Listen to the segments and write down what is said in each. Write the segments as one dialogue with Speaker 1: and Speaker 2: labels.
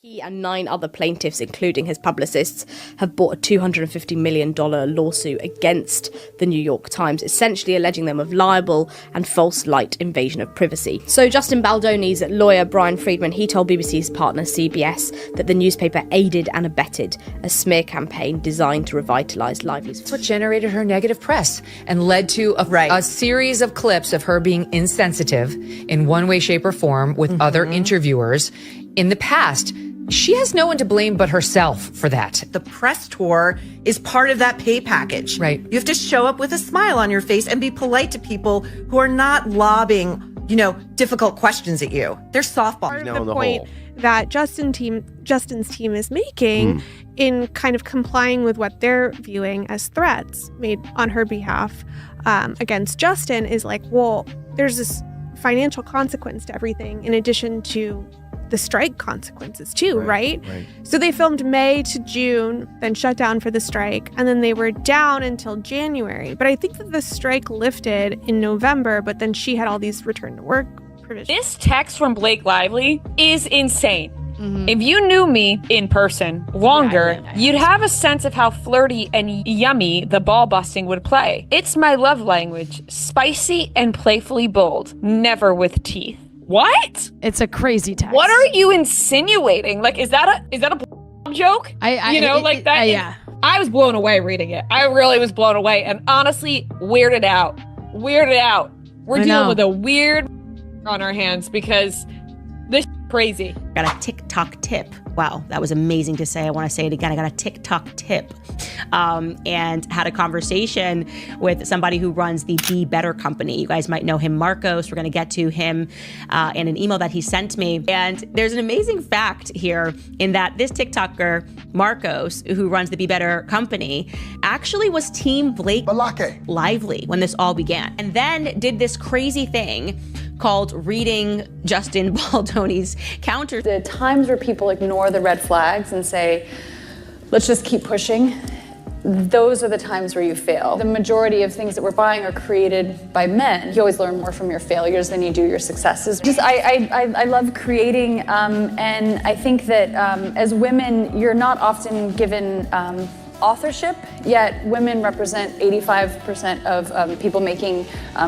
Speaker 1: He and 9 other plaintiffs, including his publicists, have brought a $250 million lawsuit against the New York Times, essentially alleging them of libel and false light invasion of privacy. So Justin Baldoni's lawyer, Brian Friedman, he told BBC's partner CBS that the newspaper aided and abetted a smear campaign designed to revitalise Lively's.
Speaker 2: That's what generated her negative press and led to a series of clips of her being insensitive in one way, shape, or form with other interviewers in the past. She has no one to blame but herself for that.
Speaker 3: The press tour is part of that pay package.
Speaker 2: Right.
Speaker 3: You have to show up with a smile on your face and be polite to people who are not lobbing, difficult questions at you. They're softball.
Speaker 4: Part of the point that Justin's team is making in kind of complying with what they're viewing as threats made on her behalf against Justin is like, well, there's this financial consequence to everything in addition to the strike consequences too, right? So they filmed May to June, then shut down for the strike, and then they were down until January. But I think that the strike lifted in November, but then she had all these return to work provisions.
Speaker 5: This text from Blake Lively is insane. If you knew me in person longer, you'd have a sense of how flirty and yummy the ball busting would play. It's my love language, spicy and playfully bold, never with teeth. What?
Speaker 6: It's a crazy text.
Speaker 5: What are you insinuating? Like, is that a joke?
Speaker 6: Yeah.
Speaker 5: I was blown away reading it. I really was blown away, and honestly, weirded out. We're dealing with a weird on our hands because this crazy.
Speaker 7: Got a TikTok tip. Wow, that was amazing to say. I want to say it again. I got a TikTok tip and had a conversation with somebody who runs the Be Better company. You guys might know him, Marcos. We're going to get to him and an email that he sent me. And there's an amazing fact here in that this TikToker, Marcos, who runs the Be Better company, actually was Team Blake Lively when this all began. And then did this crazy thing called reading Justin Baldoni's counter.
Speaker 8: The times where people ignore the red flags and say, let's just keep pushing, those are the times where you fail. The majority of things that we're buying are created by men. You always learn more from your failures than you do your successes. I love creating, and I think that as women, you're not often given authorship, yet women represent 85% of people making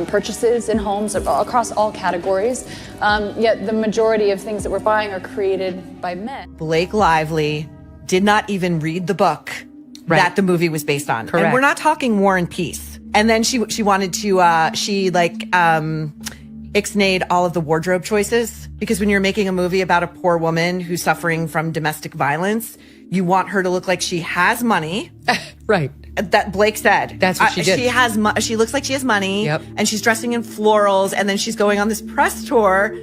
Speaker 8: purchases in homes across all categories, yet the majority of things that we're buying are created by men.
Speaker 3: Blake Lively did not even read the book that the movie was based on.
Speaker 2: Correct.
Speaker 3: And we're not talking War and Peace. And then she wanted to, ixnayed all of the wardrobe choices, because when you're making a movie about a poor woman who's suffering from domestic violence, you want her to look like she has money.
Speaker 2: Right.
Speaker 3: That Blake said.
Speaker 2: That's what she did.
Speaker 3: She looks like she has money.
Speaker 2: Yep.
Speaker 3: And she's dressing in florals. And then she's going on this press tour,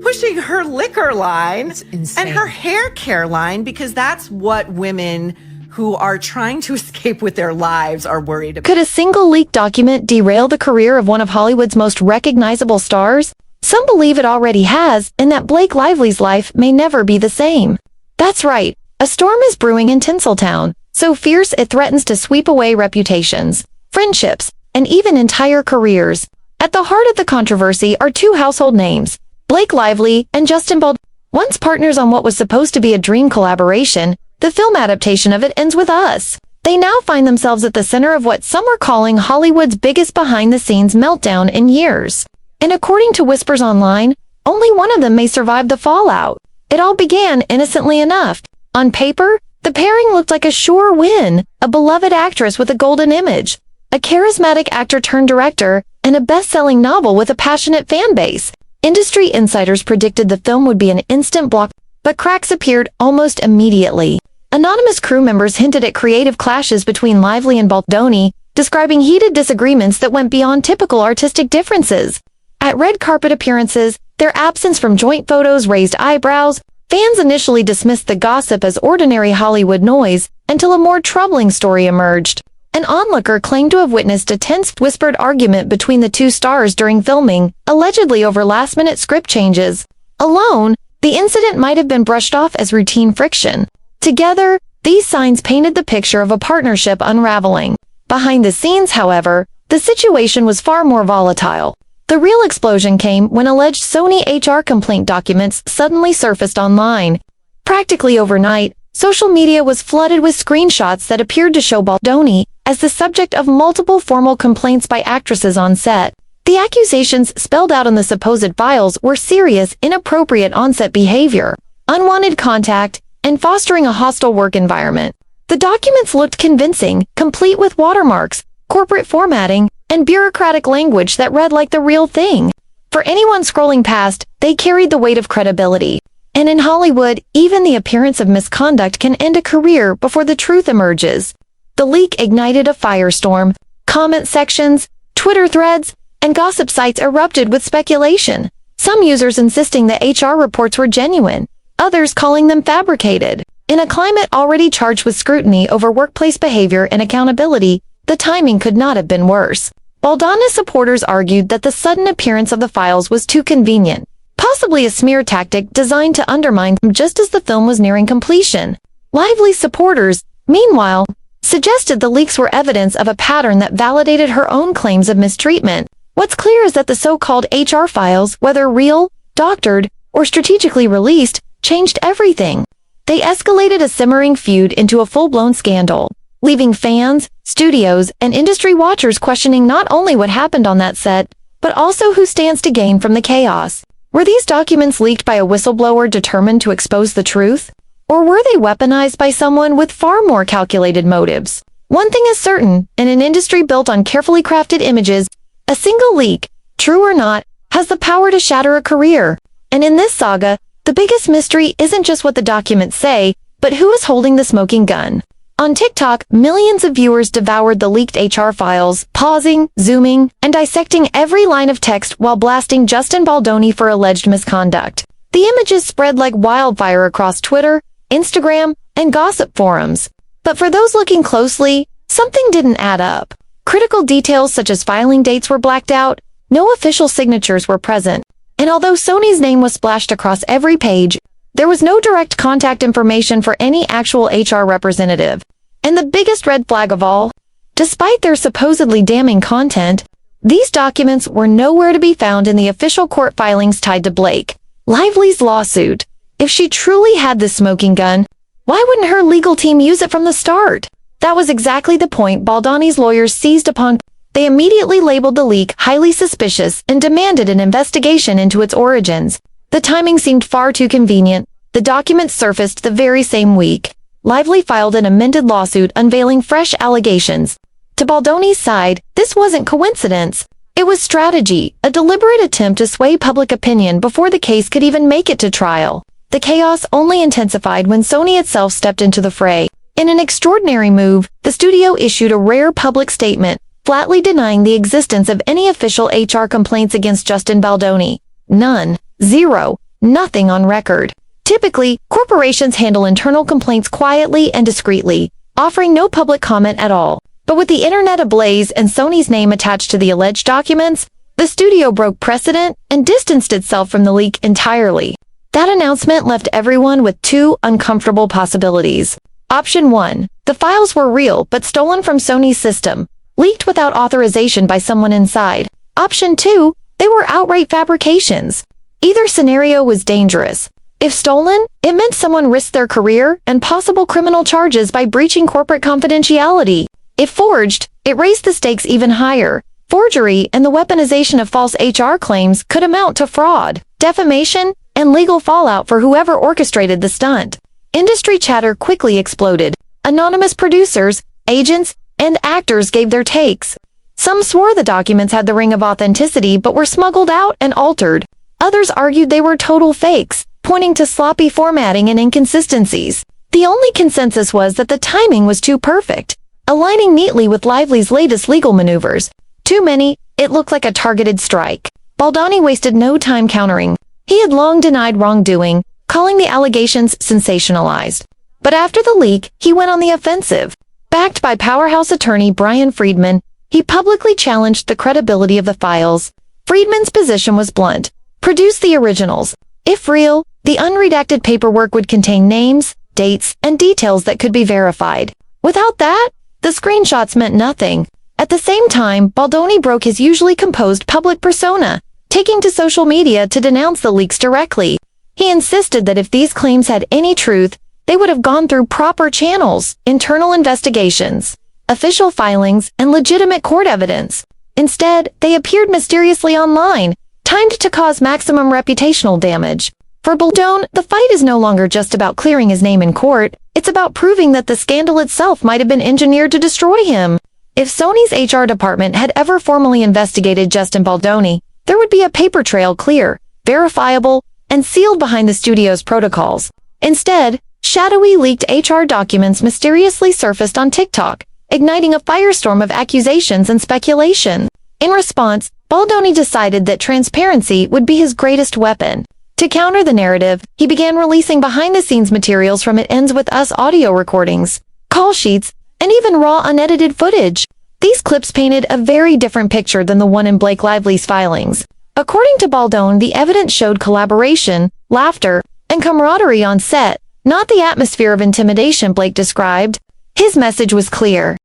Speaker 3: pushing her liquor line and her hair care line, because that's what women who are trying to escape with their lives are worried about.
Speaker 9: Could a single leaked document derail the career of one of Hollywood's most recognizable stars? Some believe it already has, and that Blake Lively's life may never be the same. That's right. A storm is brewing in Tinseltown, so fierce it threatens to sweep away reputations, friendships, and even entire careers. At the heart of the controversy are 2 household names, Blake Lively and Justin Baldoni. Once partners on what was supposed to be a dream collaboration, the film adaptation of it ends with Us. They now find themselves at the center of what some are calling Hollywood's biggest behind-the-scenes meltdown in years. And according to whispers online, only one of them may survive the fallout. It all began innocently enough. On paper, the pairing looked like a sure win, a beloved actress with a golden image, a charismatic actor turned director, and a best-selling novel with a passionate fan base. Industry insiders predicted the film would be an instant block, but cracks appeared almost immediately. Anonymous crew members hinted at creative clashes between Lively and Baldoni, describing heated disagreements that went beyond typical artistic differences. At red carpet appearances, their absence from joint photos raised eyebrows. Fans initially dismissed the gossip as ordinary Hollywood noise until a more troubling story emerged. An onlooker claimed to have witnessed a tense, whispered argument between the 2 stars during filming, allegedly over last-minute script changes. Alone, the incident might have been brushed off as routine friction. Together, these signs painted the picture of a partnership unraveling. Behind the scenes, however, the situation was far more volatile. The real explosion came when alleged Sony HR complaint documents suddenly surfaced online. Practically overnight, social media was flooded with screenshots that appeared to show Baldoni as the subject of multiple formal complaints by actresses on set. The accusations spelled out in the supposed files were serious, inappropriate on-set behavior, unwanted contact, and fostering a hostile work environment. The documents looked convincing, complete with watermarks, corporate formatting, and bureaucratic language that read like the real thing. For anyone scrolling past, they carried the weight of credibility. And in Hollywood, even the appearance of misconduct can end a career before the truth emerges. The leak ignited a firestorm. Comment sections, Twitter threads, and gossip sites erupted with speculation. Some users insisting that HR reports were genuine, others calling them fabricated. In a climate already charged with scrutiny over workplace behavior and accountability, the timing could not have been worse. Baldoni supporters argued that the sudden appearance of the files was too convenient, possibly a smear tactic designed to undermine them just as the film was nearing completion. Lively supporters, meanwhile, suggested the leaks were evidence of a pattern that validated her own claims of mistreatment. What's clear is that the so-called HR files, whether real, doctored, or strategically released, changed everything. They escalated a simmering feud into a full-blown scandal, leaving fans, studios, and industry watchers questioning not only what happened on that set, but also who stands to gain from the chaos. Were these documents leaked by a whistleblower determined to expose the truth? Or were they weaponized by someone with far more calculated motives? One thing is certain, in an industry built on carefully crafted images, a single leak, true or not, has the power to shatter a career. And in this saga, the biggest mystery isn't just what the documents say, but who is holding the smoking gun. On TikTok, millions of viewers devoured the leaked HR files, pausing, zooming, and dissecting every line of text while blasting Justin Baldoni for alleged misconduct. The images spread like wildfire across Twitter, Instagram, and gossip forums. But for those looking closely, something didn't add up. Critical details such as filing dates were blacked out, no official signatures were present, and although Sony's name was splashed across every page, there was no direct contact information for any actual HR representative. And the biggest red flag of all, despite their supposedly damning content, these documents were nowhere to be found in the official court filings tied to Blake Lively's lawsuit. If she truly had this smoking gun, why wouldn't her legal team use it from the start? That was exactly the point Baldoni's lawyers seized upon. They immediately labeled the leak highly suspicious and demanded an investigation into its origins. The timing seemed far too convenient. The documents surfaced the very same week. Lively filed an amended lawsuit unveiling fresh allegations. To Baldoni's side, this wasn't coincidence. It was strategy, a deliberate attempt to sway public opinion before the case could even make it to trial. The chaos only intensified when Sony itself stepped into the fray. In an extraordinary move, the studio issued a rare public statement, flatly denying the existence of any official HR complaints against Justin Baldoni. None. Zero. Nothing on record. Typically, corporations handle internal complaints quietly and discreetly, offering no public comment at all. But with the internet ablaze and Sony's name attached to the alleged documents, the studio broke precedent and distanced itself from the leak entirely. That announcement left everyone with two uncomfortable possibilities. Option 1. The files were real but stolen from Sony's system, leaked without authorization by someone inside. Option 2. They were outright fabrications. Either scenario was dangerous. If stolen, it meant someone risked their career and possible criminal charges by breaching corporate confidentiality. If forged, it raised the stakes even higher. Forgery and the weaponization of false HR claims could amount to fraud, defamation, and legal fallout for whoever orchestrated the stunt. Industry chatter quickly exploded. Anonymous producers, agents, and actors gave their takes. Some swore the documents had the ring of authenticity but were smuggled out and altered. Others argued they were total fakes, pointing to sloppy formatting and inconsistencies. The only consensus was that the timing was too perfect, aligning neatly with Lively's latest legal maneuvers. Too many, it looked like a targeted strike. Baldoni wasted no time countering. He had long denied wrongdoing, calling the allegations sensationalized. But after the leak, he went on the offensive. Backed by powerhouse attorney Brian Friedman, he publicly challenged the credibility of the files. Friedman's position was blunt. Produce the originals. If real, the unredacted paperwork would contain names, dates, and details that could be verified. Without that, the screenshots meant nothing. At the same time, Baldoni broke his usually composed public persona, taking to social media to denounce the leaks directly. He insisted that if these claims had any truth, they would have gone through proper channels, internal investigations, official filings, and legitimate court evidence. Instead, they appeared mysteriously online, timed to cause maximum reputational damage. For Baldoni, the fight is no longer just about clearing his name in court, it's about proving that the scandal itself might have been engineered to destroy him. If Sony's HR department had ever formally investigated Justin Baldoni, there would be a paper trail clear, verifiable, and sealed behind the studio's protocols. Instead, shadowy leaked HR documents mysteriously surfaced on TikTok, igniting a firestorm of accusations and speculation. In response, Baldoni decided that transparency would be his greatest weapon. To counter the narrative, he began releasing behind-the-scenes materials from It Ends With Us audio recordings, call sheets, and even raw unedited footage. These clips painted a very different picture than the one in Blake Lively's filings. According to Baldoni, the evidence showed collaboration, laughter, and camaraderie on set, not the atmosphere of intimidation Blake described. His message was clear.